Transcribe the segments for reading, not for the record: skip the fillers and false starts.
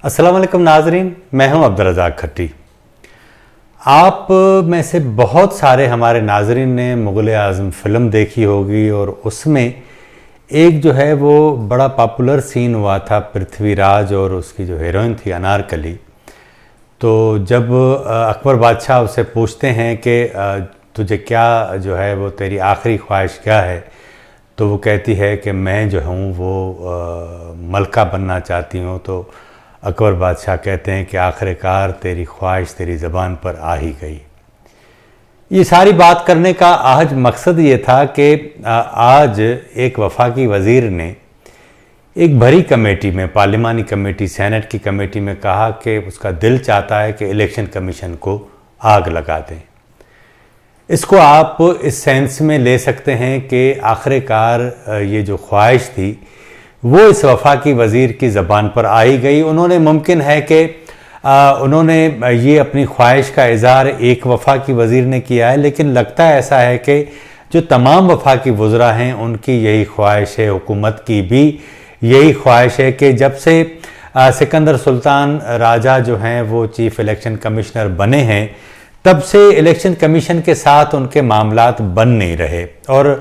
अस्सलाम वालेकुम नाजरीन, मैं हूं अब्दुल रज़ाक खट्टी। आप में से बहुत सारे हमारे नाजरीन ने मुग़ल आज़म फ़िल्म देखी होगी और उसमें एक जो है वो बड़ा पॉपुलर सीन हुआ था पृथ्वीराज और उसकी जो हीरोइन थी अनारकली। तो जब अकबर बादशाह उससे पूछते हैं कि तुझे क्या जो है वो तेरी आखिरी ख्वाहिश क्या है, तो वो कहती है कि मैं जो हूँ वो मलका बनना चाहती हूँ। तो अकबर बादशाह कहते हैं कि आखिरकार तेरी ख्वाहिश तेरी ज़बान पर आ ही गई। ये सारी बात करने का आज मकसद ये था कि आज एक वफाकी वज़ीर ने एक भरी कमेटी में, पार्लिमानी कमेटी, सेनेट की कमेटी में कहा कि उसका दिल चाहता है कि इलेक्शन कमीशन को आग लगा दें। इसको आप इस सेंस में ले सकते हैं कि आखिरकार ये जो ख्वाहिश थी वो इस वफाकी वज़ीर की ज़बान पर आई गई। उन्होंने मुमकिन है कि उन्होंने ये अपनी ख्वाहिश का इज़हार एक वफाकी वज़ीर ने किया है, लेकिन लगता है ऐसा है कि जो तमाम वफाकी वज़रा हैं उनकी यही ख्वाहिश है, हुकूमत की भी यही ख्वाहिश है कि जब से सिकंदर सुल्तान राजा जो हैं वो चीफ़ इलेक्शन कमिश्नर बने हैं तब से इलेक्शन कमीशन के साथ उनके मामलात बन नहीं रहे। और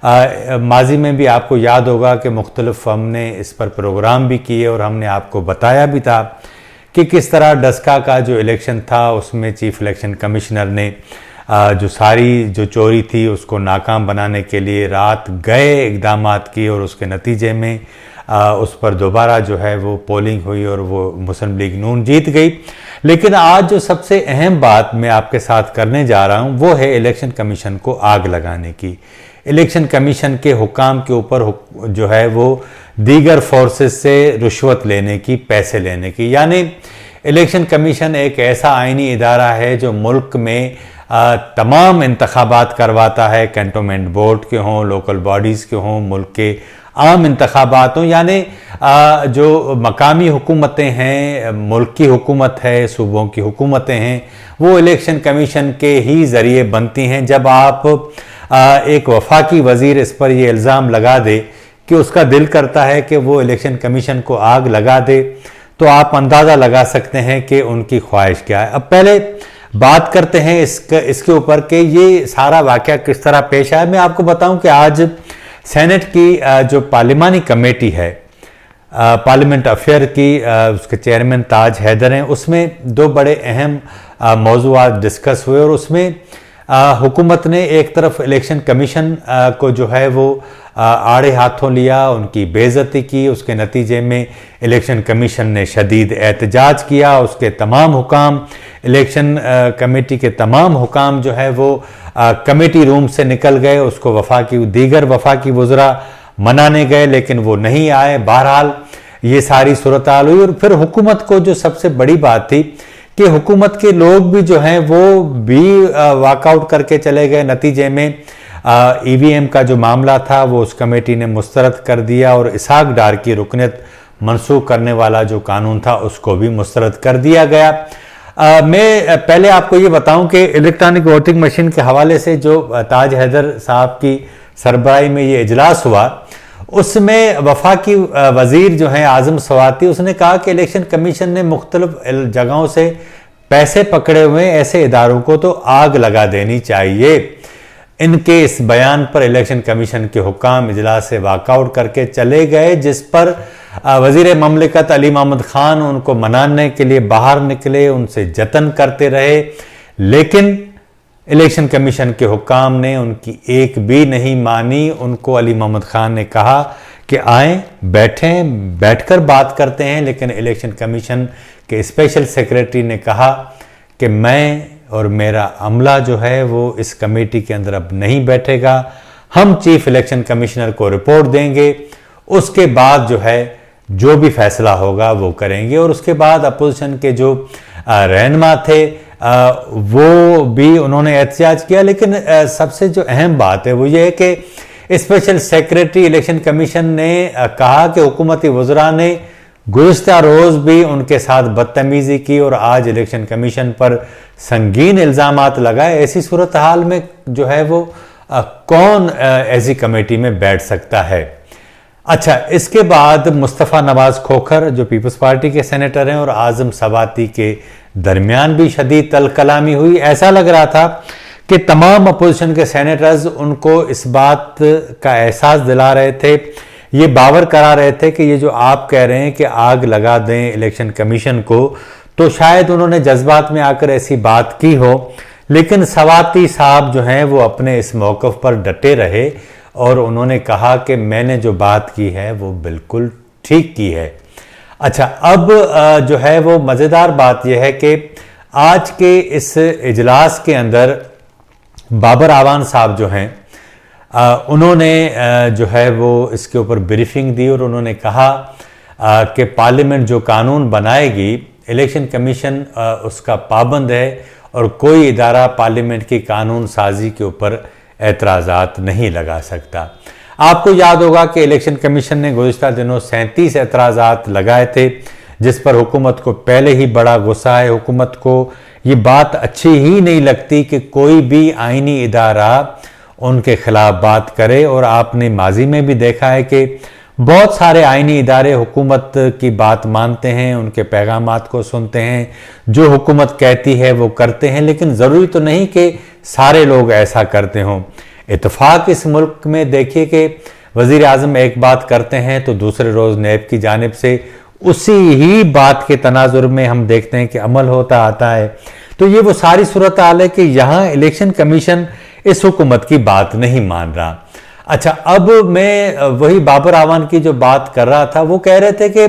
माजी में भी आपको याद होगा कि मुख्तलिफ हमने इस पर प्रोग्राम भी किए और हमने आपको बताया भी था कि किस तरह डस्का का जो इलेक्शन था उसमें चीफ़ इलेक्शन कमिश्नर ने जो सारी जो चोरी थी उसको नाकाम बनाने के लिए रात गए इक़दाम किए और उसके नतीजे में उस पर दोबारा जो है वो पोलिंग हुई और वो मुस्लिम लीग नून जीत गई। लेकिन आज जो सबसे अहम बात मैं आपके साथ करने जा रहा हूँ वो है इलेक्शन कमीशन को आग लगाने की। इलेक्शन कमीशन के हुकाम के ऊपर जो है वो दीगर फोर्सेस से रुश्वत लेने की, पैसे लेने की। यानी इलेक्शन कमीशन एक ऐसा आइनी इदारा है जो मुल्क में तमाम इंतखाबात करवाता है, कैंटोनमेंट बोर्ड के हों, लोकल बॉडीज़ के हों, मुल्क के आम इंतखाबात हों। यानी जो मकामी हुकूमतें हैं, मुल्क की हुकूमत है, सूबों की हुकूमतें हैं, वो इलेक्शन कमीशन के ही ज़रिए बनती हैं। जब आप एक वफाकी वज़ीर इस पर ये इल्ज़ाम लगा दे कि उसका दिल करता है कि वो इलेक्शन कमीशन को आग लगा दे, तो आप अंदाज़ा लगा सकते हैं कि उनकी ख्वाहिश क्या है। अब पहले बात करते हैं इसके ऊपर कि ये सारा वाक़या किस तरह पेश आया। मैं आपको बताऊं कि आज सेनेट की जो पार्लिमानी कमेटी है, पार्लियामेंट अफेयर की, उसके चेयरमैन ताज हैदर हैं, उसमें दो बड़े अहम मौज़ूआत डिस्कस हुए और उसमें हुकूमत ने एक तरफ इलेक्शन कमीशन को जो है वो आड़े हाथों लिया, उनकी बेइज्जती की। उसके नतीजे में इलेक्शन कमीशन ने शदीद एहतजाज किया। उसके तमाम हुकाम, इलेक्शन कमेटी के तमाम हुकाम जो है वो कमेटी रूम से निकल गए। उसको दीगर वफाकी वज़रा मनाने गए लेकिन वो नहीं आए। बहरहाल ये सारी सूरत हाल हुई और फिर हुकूमत को जो सबसे बड़ी बात थी कि हुकूमत के लोग भी जो हैं वो भी वॉकआउट करके चले गए। नतीजे में ईवीएम का जो मामला था वो उस कमेटी ने मुस्तरद कर दिया और इसहाक डार की रुकनियत मनसूख करने वाला जो कानून था उसको भी मुस्तरद कर दिया गया। मैं पहले आपको ये बताऊं कि इलेक्ट्रॉनिक वोटिंग मशीन के हवाले से जो ताज हैदर साहब की सरबराही में ये इजलास हुआ उसमें वफाकी वज़ीर जो हैं आज़म सवाती, उसने कहा कि इलेक्शन कमीशन ने मुख्तलिफ जगहों से पैसे पकड़े हुए ऐसे इदारों को तो आग लगा देनी चाहिए। इनके इस बयान पर इलेक्शन कमीशन के हुकाम इजलास से वॉकआउट करके चले गए, जिस पर वज़ीर ममलिकत अली मोहम्मद ख़ान उनको मनाने के लिए बाहर निकले, उनसे जतन करते रहे, लेकिन इलेक्शन कमीशन के हुकाम ने उनकी एक भी नहीं मानी। उनको अली मोहम्मद ख़ान ने कहा कि आएँ, बैठें, बैठकर बात करते हैं, लेकिन इलेक्शन कमीशन के स्पेशल सेक्रेटरी ने कहा कि मैं और मेरा अमला जो है वो इस कमेटी के अंदर अब नहीं बैठेगा, हम चीफ इलेक्शन कमिश्नर को रिपोर्ट देंगे, उसके बाद जो है जो भी फैसला होगा वो करेंगे। और उसके बाद अपोजिशन के जो रहनुमा थे वो भी उन्होंने एहतजाज किया। लेकिन सबसे जो अहम बात है वो ये है कि स्पेशल सेक्रेटरी इलेक्शन कमीशन ने कहा कि हुकूमती वज़रा ने गुज़िश्ता रोज़ भी उनके साथ बदतमीज़ी की और आज इलेक्शन कमीशन पर संगीन इल्ज़ामात लगाए। ऐसी सूरत हाल में जो है वो कौन ऐसी कमेटी में बैठ सकता है। अच्छा, इसके बाद मुस्तफ़ा नवाज खोखर जो पीपल्स पार्टी के सेनेटर हैं और आज़म सवाती के दरमियान भी शदीद तलकलामी हुई। ऐसा लग रहा था कि तमाम अपोजिशन के सेनेटर्स उनको इस बात का एहसास दिला रहे थे, ये बावर करा रहे थे कि ये जो आप कह रहे हैं कि आग लगा दें इलेक्शन कमीशन को, तो शायद उन्होंने जज्बात में आकर ऐसी बात की हो। लेकिन सवाती साहब जो हैं वो अपने इस मौक़िफ़ पर डटे रहे और उन्होंने कहा कि मैंने जो बात की है वो बिल्कुल ठीक की है। अच्छा, अब जो है वो मज़ेदार बात यह है कि आज के इस इजलास के अंदर बाबर आवान साहब जो हैं उन्होंने जो है वो इसके ऊपर ब्रीफिंग दी और उन्होंने कहा कि पार्लियामेंट जो कानून बनाएगी, इलेक्शन कमीशन उसका पाबंद है और कोई इदारा पार्लियामेंट की कानून साजी के ऊपर एतराज़ात नहीं लगा सकता। आपको याद होगा कि इलेक्शन कमीशन ने गुज़िश्ता दिनों 37 एतराज़ात लगाए थे, जिस पर हुकूमत को पहले ही बड़ा गुस्सा है। हुकूमत को ये बात अच्छी ही नहीं लगती कि कोई भी आईनी इदारा उनके खिलाफ बात करे, और आपने माजी में भी देखा है कि बहुत सारे आईनी इदारे हुकूमत की बात मानते हैं, उनके पैगामात को सुनते हैं, जो हुकूमत कहती है वो करते हैं। लेकिन ज़रूरी तो नहीं कि सारे लोग ऐसा करते हों। इत्तेफाक इस मुल्क में देखिए कि वज़ीर आज़म एक बात करते हैं तो दूसरे रोज़ नैब की जानिब से उसी ही बात के तनाजुर में हम देखते हैं कि अमल होता आता है। तो ये वो सारी सूरत हाल है कि यहाँ इलेक्शन कमीशन इस हुकूमत की बात नहीं मान रहा। अच्छा, अब मैं वही बाबर आवान की जो बात कर रहा था, वो कह रहे थे कि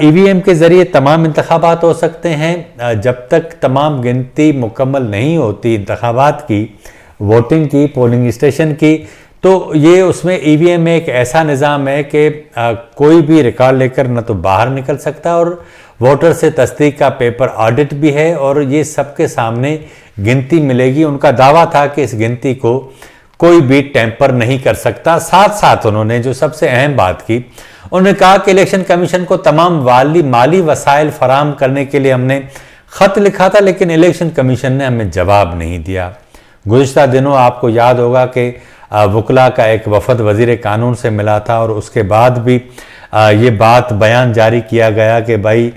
ईवीएम के ज़रिए तमाम इंतखाबात हो सकते हैं। जब तक तमाम गिनती मुकम्मल नहीं होती इंतखाबात की, वोटिंग की, पोलिंग स्टेशन की, तो ये उसमें ईवीएम में एक ऐसा निज़ाम है कि कोई भी रिकॉर्ड लेकर न तो बाहर निकल सकता, और वोटर से तस्दीक का पेपर ऑडिट भी है, और ये सबके सामने गिनती मिलेगी। उनका दावा था कि इस गिनती को कोई भी टेम्पर नहीं कर सकता। साथ साथ उन्होंने जो सबसे अहम बात की, उन्होंने कहा कि इलेक्शन कमीशन को तमाम माली वसाइल फराम करने के लिए हमने ख़त लिखा था, लेकिन इलेक्शन कमीशन ने हमें जवाब नहीं दिया। गुज़िश्ता दिनों आपको याद होगा कि वकला का एक वफद वज़ीर कानून से मिला था, और उसके बाद भी ये बात बयान जारी किया गया कि भाई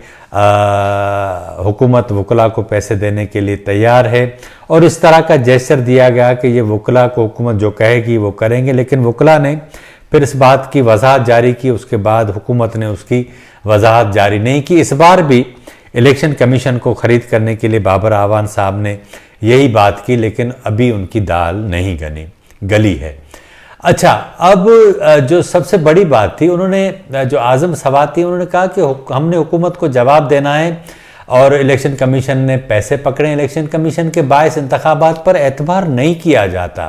हुकूमत वकला को पैसे देने के लिए तैयार है, और इस तरह का जेस्चर दिया गया कि ये वकला को हुकूमत जो कहेगी वो करेंगे। लेकिन वकला ने फिर इस बात की वजाहत जारी की, उसके बाद हुकूमत ने उसकी वजाहत जारी नहीं की। इस बार भी इलेक्शन कमीशन को ख़रीद करने के लिए बाबर आवान साहब ने यही बात की, लेकिन अभी उनकी दाल नहीं गली है। अच्छा, अब जो सबसे बड़ी बात थी, उन्होंने जो आज़म सवाती, उन्होंने कहा कि हमने हुकूमत को जवाब देना है और इलेक्शन कमीशन ने पैसे पकड़े। इलेक्शन कमीशन के बायस इंतखाबात पर एतबार नहीं किया जाता।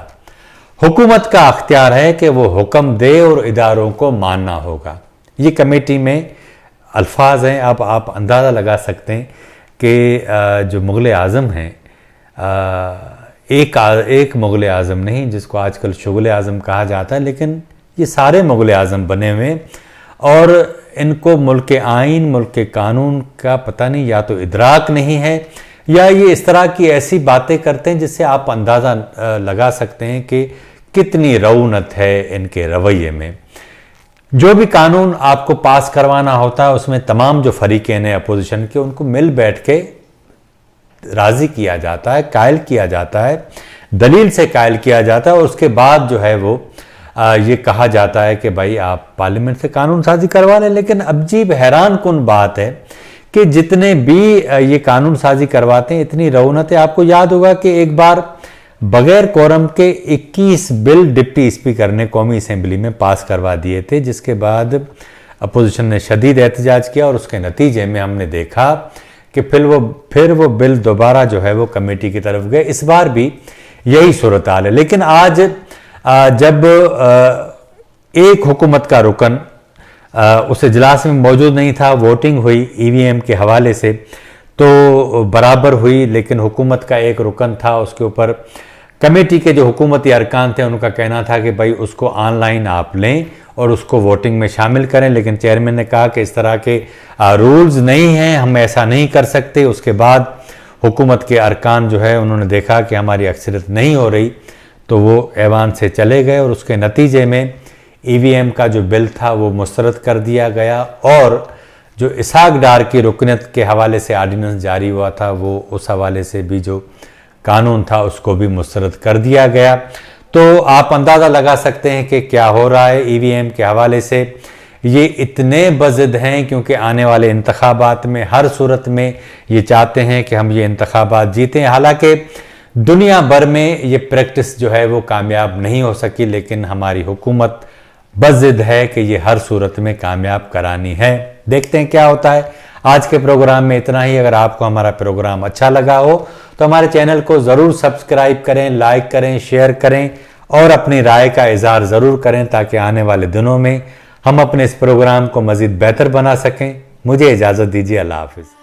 हुकूमत का अख्तियार है कि वो हुक्म दे और इदारों को मानना होगा। ये कमेटी में अल्फाज हैं। अब आप अंदाज़ा लगा सकते हैं कि जो मुग़ल आज़म हैं, एक मुग़ल आज़म नहीं जिसको आजकल शुग़ल आज़म कहा जाता है, लेकिन ये सारे मुग़ल आज़म बने हुए, और इनको मुल्क आइन, मुल्क कानून का पता नहीं, या तो इदराक नहीं है, या ये इस तरह की ऐसी बातें करते हैं जिससे आप अंदाज़ा लगा सकते हैं कि कितनी रऊनत है इनके रवैये में। जो भी कानून आपको पास करवाना होता है उसमें तमाम जो फरीक़ें हैं अपोजिशन के, उनको मिल बैठ के राज़ी किया जाता है, कायल किया जाता है, दलील से कायल किया जाता है, और उसके बाद जो है वो ये कहा जाता है कि भाई आप पार्लियामेंट से कानून साजी करवा लें। लेकिन अजीब हैरान कुन बात है कि जितने भी ये कानून साजी करवाते हैं, इतनी रऊनत है। आपको याद होगा कि एक बार बगैर कोरम के 21 बिल डिप्टी स्पीकर ने कौमी असम्बली में पास करवा दिए थे, जिसके बाद अपोजिशन ने शदीद एहतजाज किया, और उसके नतीजे में हमने देखा कि फिर वो बिल दोबारा जो है वो कमेटी की तरफ गए। इस बार भी यही सूरत हाल है। लेकिन आज जब एक हुकूमत का रुकन उस इजलास में मौजूद नहीं था, वोटिंग हुई ईवीएम के हवाले से तो बराबर हुई, लेकिन हुकूमत का एक रुकन था, उसके ऊपर कमेटी के जो हुकूमती अरकान थे उनका कहना था कि भाई उसको ऑनलाइन आप लें और उसको वोटिंग में शामिल करें। लेकिन चेयरमैन ने कहा कि इस तरह के रूल्स नहीं हैं, हम ऐसा नहीं कर सकते। उसके बाद हुकूमत के अरकान जो है उन्होंने देखा कि हमारी अक्सरियत नहीं हो रही, तो वो ऐवान से चले गए, और उसके नतीजे में ईवीएम का जो बिल था वो मुस्तरद कर दिया गया और जो इसहाक डार की रुकनीत के हवाले से आर्डिनेंस जारी हुआ था वो उस हवाले से भी जो कानून था उसको भी मुस्तरद कर दिया गया। तो आप अंदाज़ा लगा सकते हैं कि क्या हो रहा है ईवीएम के हवाले से। ये इतने बज़िद हैं क्योंकि आने वाले इंतखाबात में हर सूरत में ये चाहते हैं कि हम ये इंतखाबात जीतें। हालांकि दुनिया भर में ये प्रैक्टिस जो है वो कामयाब नहीं हो सकी, लेकिन हमारी हुकूमत बज़िद है कि ये हर सूरत में कामयाब करानी है। देखते हैं क्या होता है। आज के प्रोग्राम में इतना ही। अगर आपको हमारा प्रोग्राम अच्छा लगा हो तो हमारे चैनल को ज़रूर सब्सक्राइब करें, लाइक करें, शेयर करें और अपनी राय का इज़हार ज़रूर करें ताकि आने वाले दिनों में हम अपने इस प्रोग्राम को मज़ीद बेहतर बना सकें। मुझे इजाज़त दीजिए। अल्लाह हाफ़िज़।